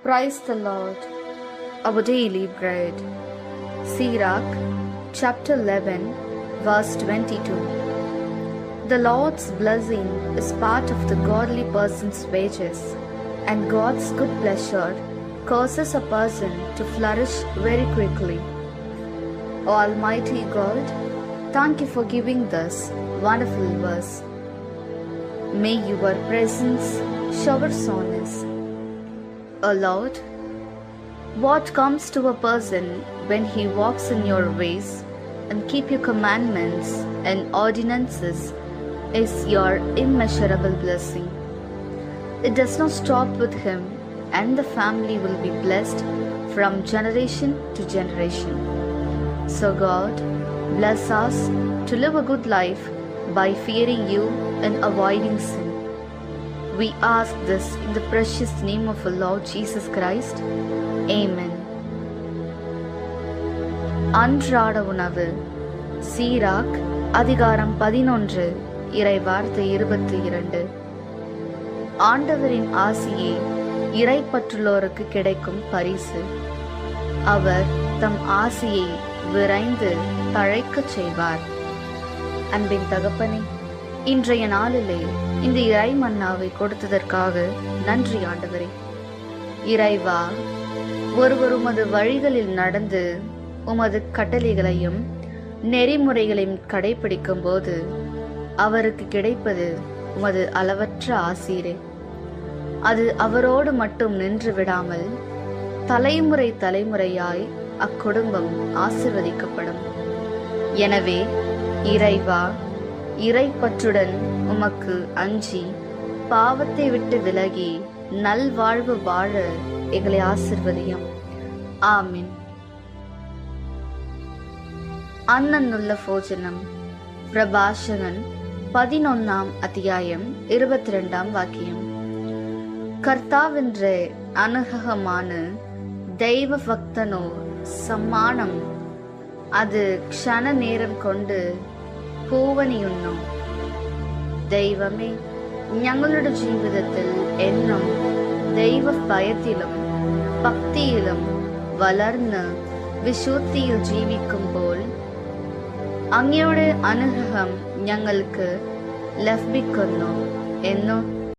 Praise the Lord. Our daily bread. Sirach, chapter 11, verse 22. The Lord's blessing is part of the godly person's wages, and God's good pleasure causes a person to flourish very quickly. Almighty God, thank you for giving this wonderful verse. May your presence shower on us. O Lord, what comes to a person when he walks in your ways and keep your commandments and ordinances is your immeasurable blessing. It does not stop with him, and the family will be blessed from generation to generation. So God, bless us to live a good life by fearing you and avoiding sin. We ask this in the precious name of our Lord Jesus Christ. Amen. அன்றாட உணவு. சீராக் அதிகாரம் 11 இறைவார்த்தை 22. ஆண்டவரின் ஆசியே இறைப்பற்றுள்ளோருக்கு கிடைக்கும் பரிசு. அவர் தம் ஆசியை விரைந்து தழைக்கச் செய்வார். அன்பின் தகப்பனே, இன்றைய நாளிலே இந்த இறை மன்னாவை கொடுத்ததற்காக நன்றி ஆண்டவரே. இறைவா, ஒருவர் உமது வழிகளில் நடந்து உமது கட்டளைகளையும் நெறிமுறைகளையும் கடைபிடிக்கும் போது அவருக்கு கிடைப்பது உமது அளவற்ற ஆசீரே. அது அவரோடு மட்டும் நின்று விடாமல் தலைமுறை தலைமுறையாய் அக்குடும்பம் ஆசிர்வதிக்கப்படும். எனவே இறைவா, இறைப்பற்றுடன் உமக்கு அஞ்சி பாவத்தை விட்டு விலகி நல்வாழ்வு வாழ எங்களை ஆசிர்வதியும். ஆமீன். அன்னன்னுள்ள போஜனம். பிரபாஷகன் 11 அத்தியாயம் 22 வாக்கியம். கர்த்தாவென்ற அனுககமான தெய்வ பக்தனோ சம்மானம் அது க்ஷண நேரம் கொண்டு പൂവണിയുണ്ണും. ദൈവമേ, ഞങ്ങളുടെ ജീവിതത്തിൽ എന്നും ദൈവഭയത്തിലും ഭക്തിയിലും വളർന്ന് വിശുദ്ധിയിൽ ജീവിക്കുമ്പോൾ അങ്ങയുടെ അനുഗ്രഹം ഞങ്ങൾക്ക് ലഭിക്കുന്നു എന്നു